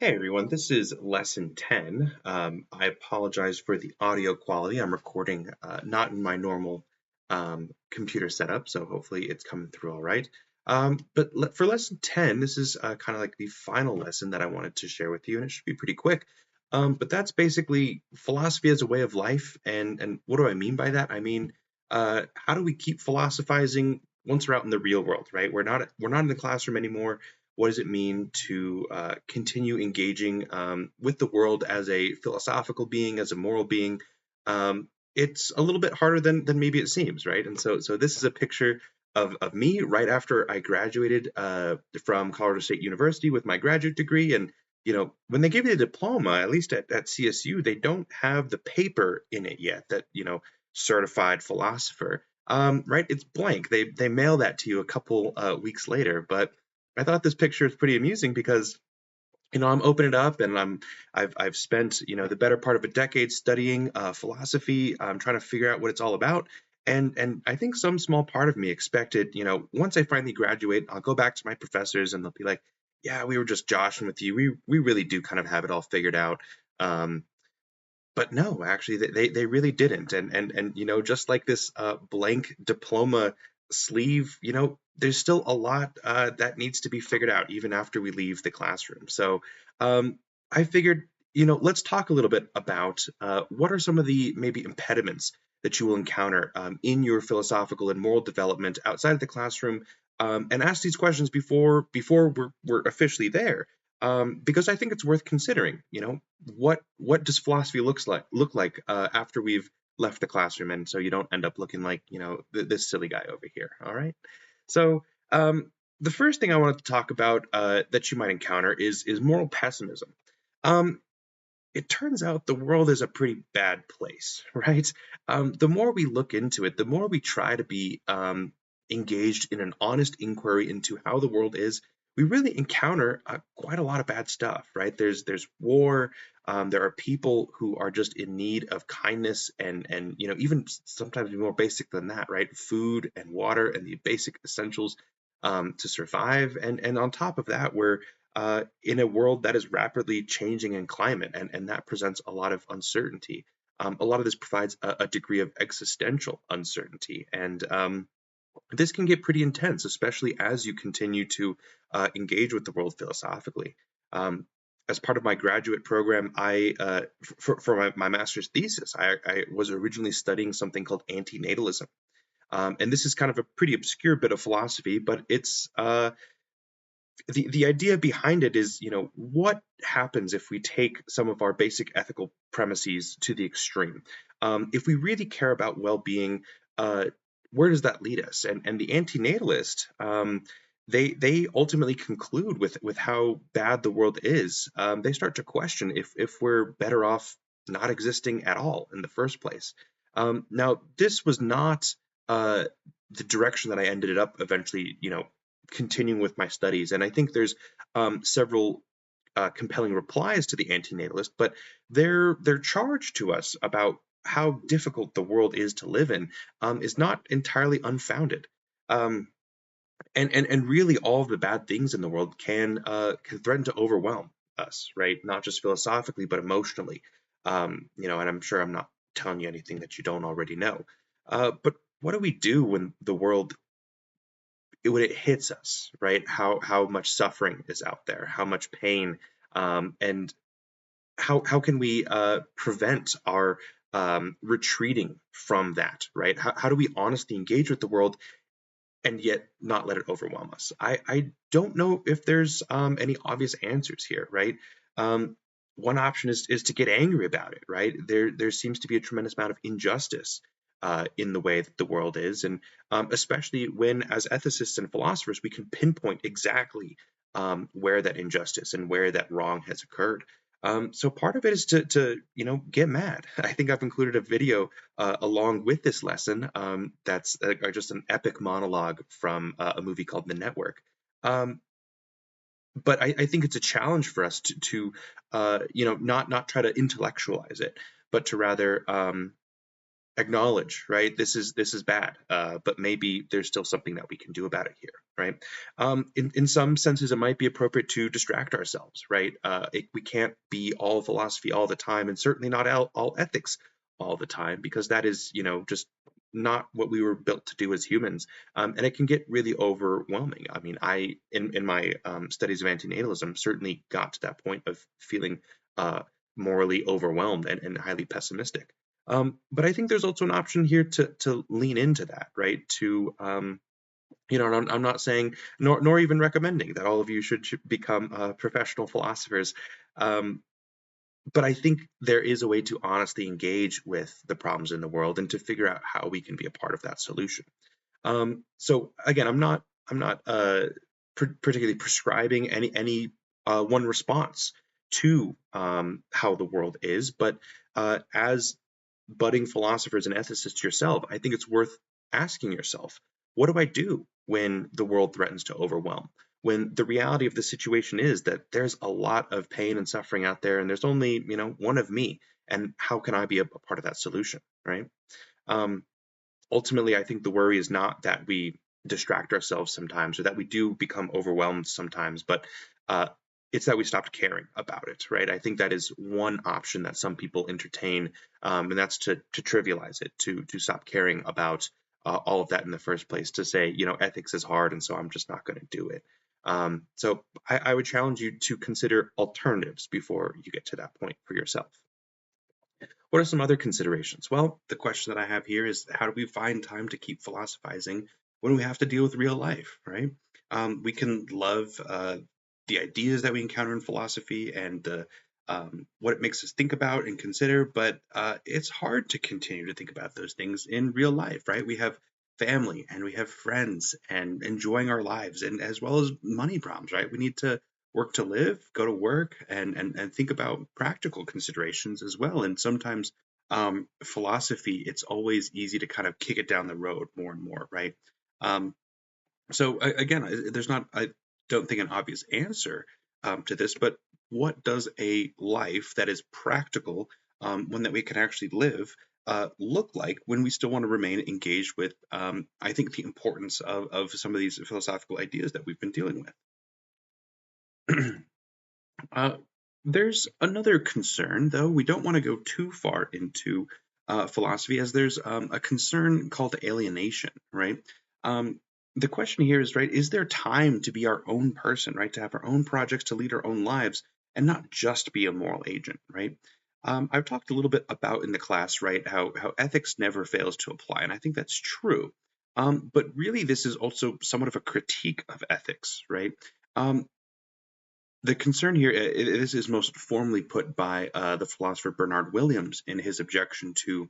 Hey everyone, this is lesson 10. I apologize for the audio quality. I'm recording not in my normal computer setup, so hopefully it's coming through all right. For lesson 10, this is kind of like the final lesson that I wanted to share with you, and it should be pretty quick. But that's basically philosophy as a way of life, and what do I mean by that? I mean, how do we keep philosophizing once we're out in the real world, right? We're not in the classroom anymore. What does it mean to continue engaging with the world as a philosophical being, as a moral being? It's a little bit harder than maybe it seems, right? And so this is a picture of me right after I graduated from Colorado State University with my graduate degree. And when they give you the diploma, at least at CSU, they don't have the paper in it yet that certified philosopher. Right? It's blank. They mail that to you a couple weeks later, but I thought this picture is pretty amusing because I'm opening it up and I've spent the better part of a decade studying philosophy. I'm trying to figure out what it's all about, and I think some small part of me expected once I finally graduate, I'll go back to my professors and they'll be like, yeah, we were just joshing with you. We really do kind of have it all figured out. Um, but no, actually, they really didn't. And just like this blank diploma sleeve, there's still a lot that needs to be figured out even after we leave the classroom. So I figured, let's talk a little bit about what are some of the maybe impediments that you will encounter in your philosophical and moral development outside of the classroom, and ask these questions before we're officially there. Because I think it's worth considering. What does philosophy look like after we've left the classroom, and so you don't end up looking like this silly guy over here. All right. So the first thing I wanted to talk about that you might encounter is moral pessimism. Um, it turns out the world is a pretty bad place, right? The more we look into it, the more we try to be engaged in an honest inquiry into how the world is, we really encounter quite a lot of bad stuff, right? There's war. There are people who are just in need of kindness and even sometimes more basic than that, right? Food and water and the basic essentials to survive. And on top of that, we're in a world that is rapidly changing in climate, and that presents a lot of uncertainty. A lot of this provides a degree of existential uncertainty, and this can get pretty intense, especially as you continue to engage with the world philosophically. Um, as part of my graduate program, for my master's thesis, I was originally studying something called antinatalism. And this is kind of a pretty obscure bit of philosophy, but it's the idea behind it is, what happens if we take some of our basic ethical premises to the extreme? If we really care about well-being, uh, where does that lead us? And the antinatalist, they ultimately conclude with how bad the world is. They start to question if we're better off not existing at all in the first place. Now, this was not the direction that I ended up eventually, continuing with my studies. And I think there's several compelling replies to the antinatalist, but their charge to us about how difficult the world is to live in is not entirely unfounded. Um, and really, all of the bad things in the world can threaten to overwhelm us, right? Not just philosophically, but emotionally. And I'm sure I'm not telling you anything that you don't already know. But what do we do when the world when it hits us, right? How much suffering is out there, how much pain, and how can we prevent our retreating from that, right? How do we honestly engage with the world and yet not let it overwhelm us? I don't know if there's any obvious answers here, right? Um, One option is to get angry about it, right? There seems to be a tremendous amount of injustice in the way that the world is, and especially when, as ethicists and philosophers, we can pinpoint exactly where that injustice and where that wrong has occurred. So part of it is to get mad. I think I've included a video along with this lesson that's just an epic monologue from a movie called The Network. Um, but I think it's a challenge for us to not try to intellectualize it, but to rather acknowledge, right? This is bad, but maybe there's still something that we can do about it here, right? In some senses, it might be appropriate to distract ourselves, right? We can't be all philosophy all the time, and certainly not all ethics all the time, because that is, just not what we were built to do as humans, and it can get really overwhelming. I mean, in my studies of antinatalism, certainly got to that point of feeling uh, morally overwhelmed and highly pessimistic. But I think there's also an option here to lean into that, right? And I'm not saying nor even recommending that all of you should become professional philosophers. Um, but I think there is a way to honestly engage with the problems in the world and to figure out how we can be a part of that solution. So again, I'm not particularly prescribing any one response to how the world is, but as budding philosophers and ethicists yourself, I think it's worth asking yourself, what do I do when the world threatens to overwhelm? When the reality of the situation is that there's a lot of pain and suffering out there, and there's only one of me, and how can I be a part of that solution, right? Um, Ultimately, I think the worry is not that we distract ourselves sometimes or that we do become overwhelmed sometimes, but uh, it's that we stopped caring about it, right? I think that is one option that some people entertain, and that's to trivialize it, to stop caring about all of that in the first place, to say, ethics is hard, and so I'm just not going to do it. So I would challenge you to consider alternatives before you get to that point for yourself. What are some other considerations? Well, the question that I have here is, how do we find time to keep philosophizing when we have to deal with real life, right? We can love the ideas that we encounter in philosophy and what it makes us think about and consider, but it's hard to continue to think about those things in real life, right? We have family and we have friends and enjoying our lives, and as well as money problems, right? We need to work to live, go to work, and think about practical considerations as well. And sometimes philosophy, it's always easy to kind of kick it down the road more and more, right? Um, so again, there's not, I don't think, an obvious answer to this, but what does a life that is practical, one that we can actually live, look like when we still want to remain engaged with, I think, the importance of some of these philosophical ideas that we've been dealing with? Uh, there's another concern, though. We don't want to go too far into philosophy, as there's a concern called alienation, right? Um, the question here is, right, is there time to be our own person, right? To have our own projects, to lead our own lives, and not just be a moral agent, right? I've talked a little bit about in the class, right, how ethics never fails to apply, and I think that's true. But really, this is also somewhat of a critique of ethics, right? Um, the concern here, this is most formally put by the philosopher Bernard Williams in his objection to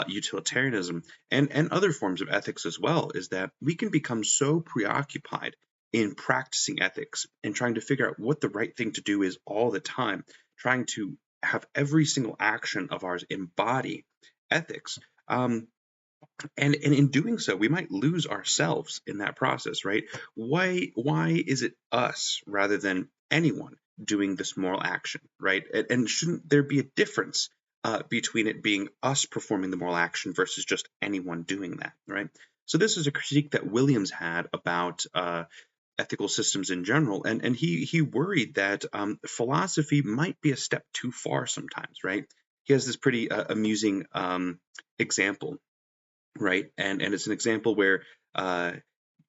utilitarianism and other forms of ethics as well, is that we can become so preoccupied in practicing ethics and trying to figure out what the right thing to do is all the time, trying to have every single action of ours embody ethics. And in doing so, we might lose ourselves in that process, right? Why is it us rather than anyone doing this moral action, right? And shouldn't there be a difference between it being us performing the moral action versus just anyone doing that, right? So this is a critique that Williams had about ethical systems in general, and he worried that philosophy might be a step too far sometimes, right? He has this pretty amusing example, right? And it's an example where uh,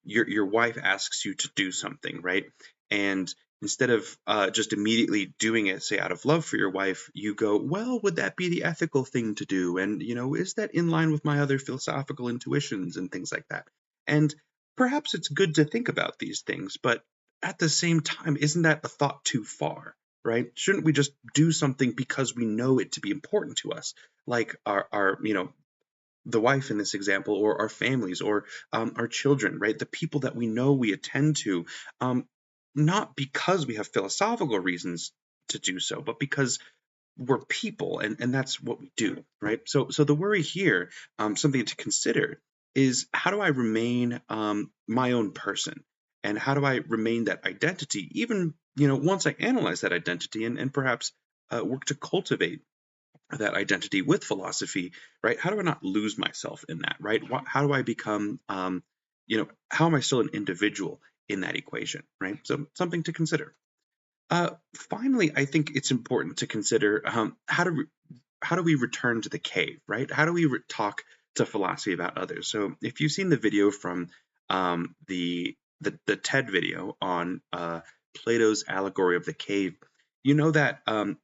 your wife asks you to do something, right? And instead of just immediately doing it, say out of love for your wife, you go, well, would that be the ethical thing to do? And is that in line with my other philosophical intuitions and things like that? And perhaps it's good to think about these things, but at the same time, isn't that a thought too far? Right? Shouldn't we just do something because we know it to be important to us, like our the wife in this example, or our families, or our children, right? The people that we know we attend to, not because we have philosophical reasons to do so, but because we're people, and that's what we do, right? So the worry here, something to consider, is how do I remain my own person, and how do I remain that identity, even once I analyze that identity and perhaps work to cultivate that identity with philosophy, right? How do I not lose myself in that, right? How do I become, how am I still an individual in that equation, right? So something to consider. Finally, I think it's important to consider how do we return to the cave, right? How do we talk to philosophy about others? So if you've seen the video from the TED video on Plato's allegory of the cave, you know that part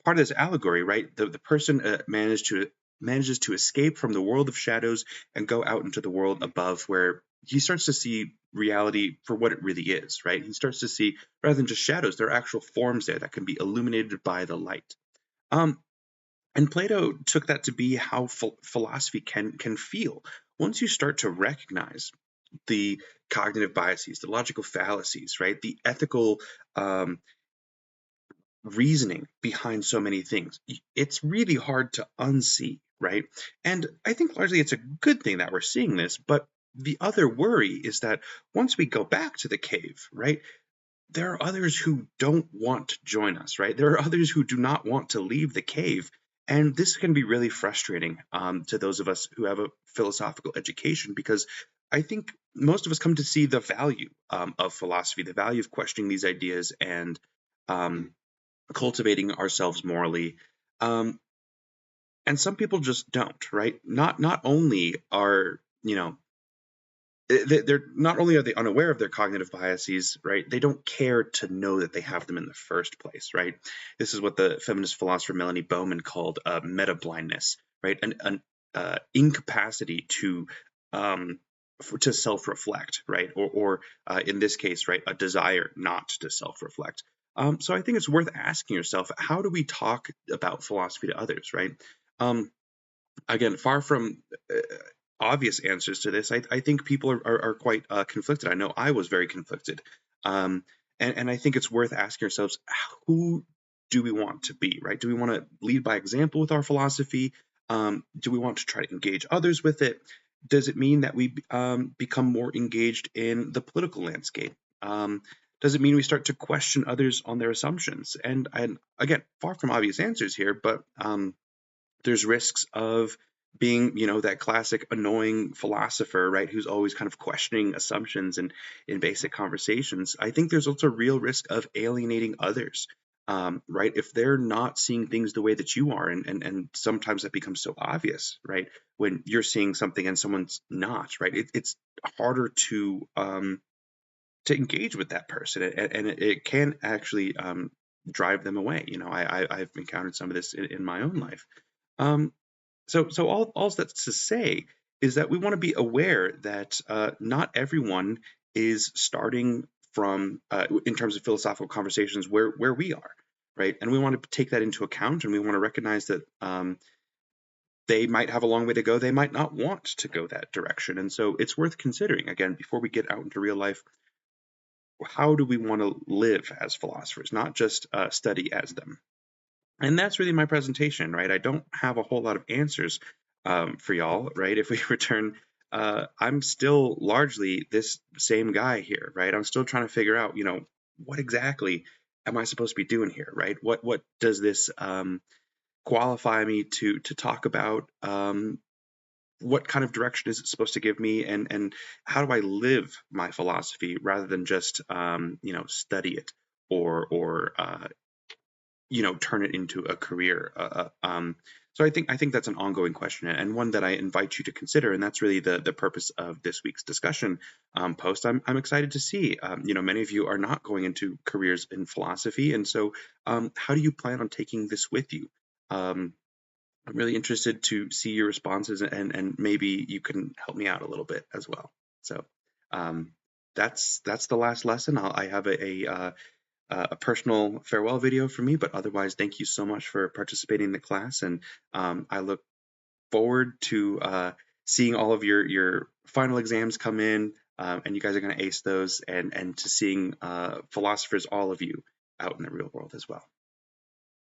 of this allegory, right? The person manages to escape from the world of shadows and go out into the world above, where he starts to see reality for what it really is, right? He starts to see, rather than just shadows, there are actual forms there that can be illuminated by the light. Um, and Plato took that to be how philosophy can feel. Once you start to recognize the cognitive biases, the logical fallacies, right, the ethical reasoning behind so many things, it's really hard to unsee, right? And I think largely it's a good thing that we're seeing this, but the other worry is that once we go back to the cave, right, there are others who don't want to join us, right? There are others who do not want to leave the cave. And this can be really frustrating to those of us who have a philosophical education, because I think most of us come to see the value of philosophy, the value of questioning these ideas and um, cultivating ourselves morally. Um, and some people just don't, right? Not only are, they're not only are they unaware of their cognitive biases, right? They don't care to know that they have them in the first place, right? This is what the feminist philosopher Melanie Bowman called meta blindness, right? An incapacity um, to self-reflect, right? Or in this case, right, a desire not to self-reflect. So I think it's worth asking yourself, how do we talk about philosophy to others, right? Um, Again, far from obvious answers to this, I think people are quite conflicted. I know I was very conflicted. And I think it's worth asking ourselves, who do we want to be, right? Do we want to lead by example with our philosophy? Do we want to try to engage others with it? Does it mean that we become more engaged in the political landscape? Does it mean we start to question others on their assumptions? And again, far from obvious answers here, but there's risks of being, that classic annoying philosopher, right, who's always kind of questioning assumptions and in basic conversations. I think there's also a real risk of alienating others, right? If they're not seeing things the way that you are, and sometimes that becomes so obvious, right, when you're seeing something and someone's not, right? It's harder to engage with that person, and it can actually drive them away. I've encountered some of this in my own life. Um, so all that's to say is that we want to be aware that not everyone is starting from in terms of philosophical conversations where we are, right? And we want to take that into account, and we want to recognize that they might have a long way to go. They might not want to go that direction, and so it's worth considering again before we get out into real life. How do we want to live as philosophers, not just study as them? And that's really my presentation, right? I don't have a whole lot of answers for y'all, right? If we return, I'm still largely this same guy here, right? I'm still trying to figure out, what exactly am I supposed to be doing here, right? What does this qualify me to talk about? What kind of direction is it supposed to give me, and how do I live my philosophy rather than just study it or turn it into a career. So I think that's an ongoing question, and one that I invite you to consider. And that's really the purpose of this week's discussion post. I'm excited to see. Many of you are not going into careers in philosophy, and so how do you plan on taking this with you? I'm really interested to see your responses, and maybe you can help me out a little bit as well. So um, that's the last lesson. I have a personal farewell video for me, but otherwise, thank you so much for participating in the class, and I look forward to seeing all of your final exams come in, and you guys are going to ace those, and to seeing philosophers, all of you, out in the real world as well.